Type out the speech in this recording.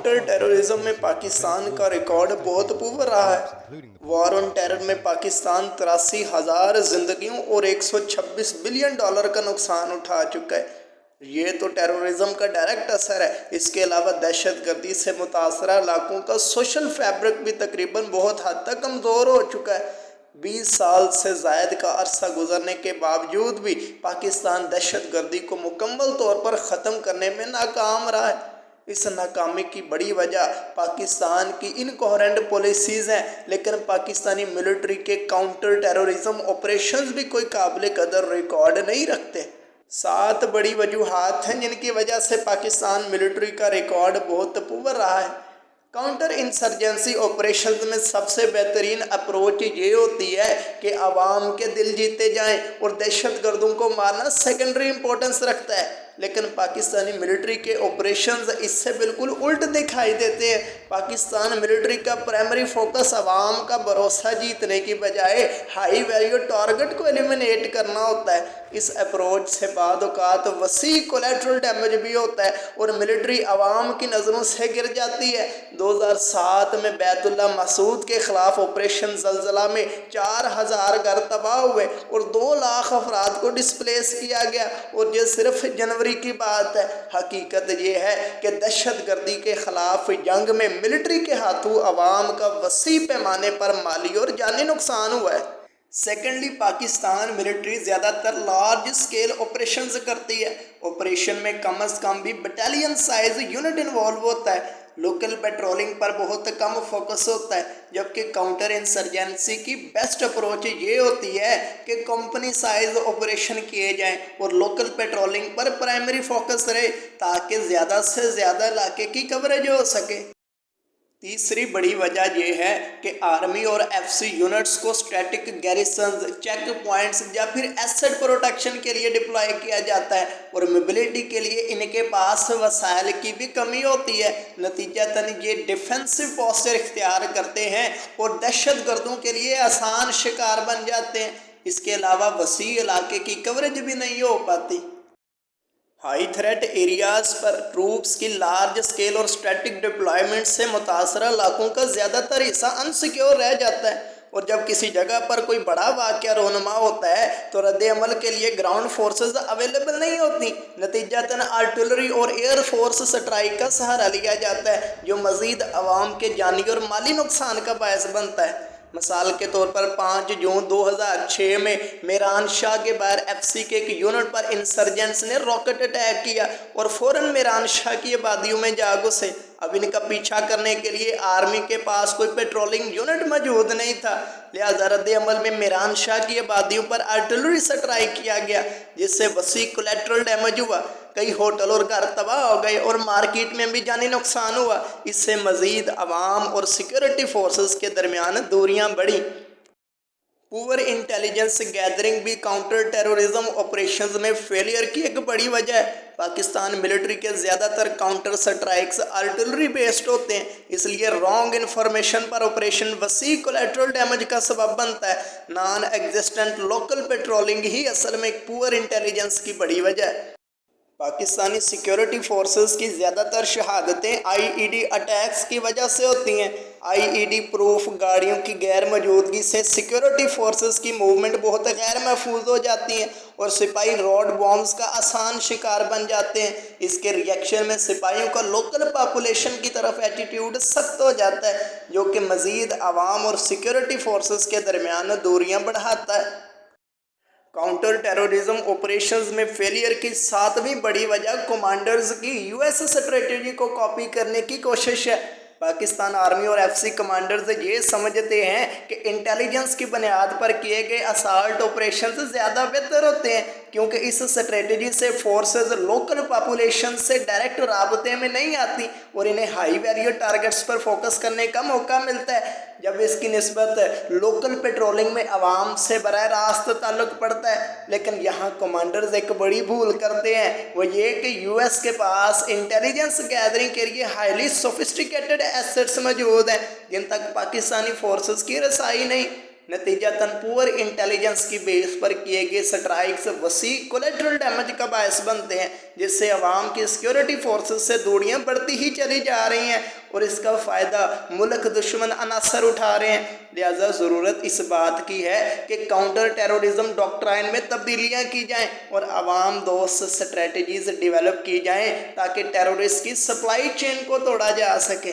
Counter terrorism में पाकिस्तान का record बहुत पुअर रहा है। वॉर ऑन टेरर में पाकिस्तान 83,000 जिंदगियों और 126 बिलियन डॉलर का नुकसान उठा चुका है। ये तो टेररिज्म का डायरेक्ट असर है। इसके अलावा दहशतगर्दी से मुतासरा इलाकों का सोशल फैब्रिक भी तकरीबन बहुत हद तक कमज़ोर हो चुका है। 20 साल से ज़ायद का अरसा गुजरने के बावजूद भी पाकिस्तान दहशतगर्दी को मुकम्मल तौर पर ख़त्म करने में नाकाम रहा है। इस नाकामी की बड़ी वजह पाकिस्तान की इनकोहेरेंट पॉलिसीज़ हैं, लेकिन पाकिस्तानी मिलिट्री के काउंटर टेररिज्म ऑपरेशंस भी कोई काबिल कदर रिकॉर्ड नहीं रखते। 7 बड़ी वजूहात हैं जिनकी वजह से पाकिस्तान मिलिट्री का रिकॉर्ड बहुत पुअर रहा है। काउंटर इंसर्जेंसी ऑपरेशंस में सबसे बेहतरीन अप्रोच ये होती है कि आवाम के दिल जीते जाएं और दहशतगर्दों को मारना सेकेंडरी इंपॉर्टेंस रखता है। लेकिन पाकिस्तानी मिलिट्री के ऑपरेशंस इससे बिल्कुल उल्ट दिखाई देते हैं। पाकिस्तान मिलिट्री का प्राइमरी फोकस आवाम का भरोसा जीतने की बजाय हाई वैल्यू टारगेट को एलिमिनेट करना होता है। इस अप्रोच से बाद औक़ात वसी कोलेटरल डैमेज भी होता है और मिलिट्री आवाम की नज़रों से गिर जाती है। 2007 में बैतुल्ला मसूद के ख़िलाफ़ ऑपरेशन ज़लज़ला में 4,000 घर तबाह हुए और 2 लाख अफराद को डिस्प्लेस किया गया, और ये सिर्फ जनवरी की बात है। हकीकत ये है कि दहशतगर्दी के ख़िलाफ़ जंग में मिलिट्री के हाथों आवाम का वसी पैमाने पर माली और जानी नुकसान हुआ है। सेकेंडली, पाकिस्तान मिलिट्री ज़्यादातर लार्ज स्केल ऑपरेशंस करती है। ऑपरेशन में कम अज़ कम भी बटालियन साइज यूनिट इन्वॉल्व होता है। लोकल पेट्रोलिंग पर बहुत कम फोकस होता है, जबकि काउंटर इंसर्जेंसी की बेस्ट अप्रोच ये होती है कि कंपनी साइज ऑपरेशन किए जाएं और लोकल पेट्रोलिंग पर प्राइमरी फोकस रहे ताकि ज़्यादा से ज़्यादा इलाके की कवरेज हो सके। तीसरी बड़ी वजह यह है कि आर्मी और एफसी यूनिट्स को स्टैटिक गैरिसन्स, चेक पॉइंट्स या फिर एसेट प्रोटेक्शन के लिए डिप्लॉय किया जाता है, और मोबिलिटी के लिए इनके पास वसाइल की भी कमी होती है। नतीजतन ये डिफेंसिव पोस्चर इख्तियार करते हैं और दहशतगर्दों के लिए आसान शिकार बन जाते हैं। इसके अलावा वसी इलाके की कवरेज भी नहीं हो पाती। हाई थ्रेट एरियाज़ पर ट्रूप्स की लार्ज स्केल और स्टैटिक डिप्लॉयमेंट से मुतासरा इलाकों का ज़्यादातर हिस्सा अनसिक्योर रह जाता है, और जब किसी जगह पर कोई बड़ा वाक़या रोनमा होता है तो रद्द अमल के लिए ग्राउंड फोर्सेस अवेलेबल नहीं होती। नतीजतन आर्टिलरी और एयर फोर्स स्ट्राइक का सहारा लिया जाता है, जो मज़ीद आवाम के जानी और माली नुकसान का बायस बनता है। मिसाल के तौर पर 5 जून 2006 में मीरान शाह के बाहर एफसी के एक यूनिट पर इंसर्जेंट्स ने रॉकेट अटैक किया और फ़ौरन मीरान शाह की आबादियों में जा घुसे। अब इनका पीछा करने के लिए आर्मी के पास कोई पेट्रोलिंग यूनिट मौजूद नहीं था, लिहाजा रद्द अमल में मीरान शाह की आबादियों पर आर्टिलरी स्ट्राइक किया गया, जिससे वसी कोलेटरल डैमेज हुआ। कई होटल और घर तबाह हो गए और मार्केट में भी जानी नुकसान हुआ। इससे मज़ीद आवाम और सिक्योरिटी फोर्सेस के दरमियान दूरियां बढ़ी। पुअर इंटेलिजेंस गैदरिंग भी काउंटर टेररिज्म ऑपरेशंस में फेलियर की एक बड़ी वजह है। पाकिस्तान मिलिट्री के ज़्यादातर काउंटर स्ट्राइक्स आर्टिलरी बेस्ड होते हैं, इसलिए रॉन्ग इन्फॉर्मेशन पर ऑपरेशन वसी कोलेटरल डैमेज का सबब बनता है। नॉन एग्जिस्टेंट लोकल पेट्रोलिंग ही असल में एक पुअर इंटेलिजेंस की बड़ी वजह है। पाकिस्तानी सिक्योरिटी फोर्सेस की ज़्यादातर शहादतें आईईडी अटैक्स की वजह से होती हैं। आईईडी प्रूफ गाड़ियों की गैर मौजूदगी से सिक्योरिटी फोर्सेस की मूवमेंट बहुत गैर महफूज हो जाती हैं और सिपाही रोड बॉम्ब्स का आसान शिकार बन जाते हैं। इसके रिएक्शन में सिपाहियों का लोकल पॉपुलेशन की तरफ एटीट्यूड सख्त हो जाता है, जो कि मज़ीद आवाम और सिक्योरिटी फोर्सेस के दरमियान दूरियां बढ़ाता है। काउंटर टेररिज्म ऑपरेशंस में फेलियर की 7वीं बड़ी वजह कमांडर्स की यूएस स्ट्रेटजी को कॉपी करने की कोशिश है। पाकिस्तान आर्मी और एफसी कमांडर्स ये समझते हैं कि इंटेलिजेंस की बुनियाद पर किए गए असाल्ट ऑपरेशंस ज़्यादा बेहतर होते हैं, क्योंकि इस स्ट्रेटजी से फोर्सेस लोकल पॉपुलेशन से डायरेक्ट राबते में नहीं आती और इन्हें हाई वैल्यू टारगेट्स पर फोकस करने का मौका मिलता है, जब इसकी निस्बत लोकल पेट्रोलिंग में आवाम से बराह रास्त ताल्लुक पड़ता है। लेकिन यहाँ कमांडर्स एक बड़ी भूल करते हैं, वो ये कि यूएस के पास इंटेलिजेंस गैदरिंग के लिए हाईली सोफिस्टिकेटेड एसेट्स मौजूद हैं जिन तक पाकिस्तानी फोर्सेस की रसाई नहीं। नतीजतन पुअर इंटेलिजेंस की बेस पर किए गए स्ट्राइक्स वसी कोलेटरल डैमेज का बायस बनते हैं, जिससे अवाम की सिक्योरिटी फोर्सेस से दूरियां बढ़ती ही चली जा रही हैं और इसका फ़ायदा मुल्क दुश्मन अनासर उठा रहे हैं। लिहाजा ज़रूरत इस बात की है कि काउंटर टेररिज्म डॉक्ट्राइन में तब्दीलियां की जाएं और आवाम दोस्त स्ट्रेटजीज डेवलप की जाएं ताकि टेररिस्ट की सप्लाई चेन को तोड़ा जा सके।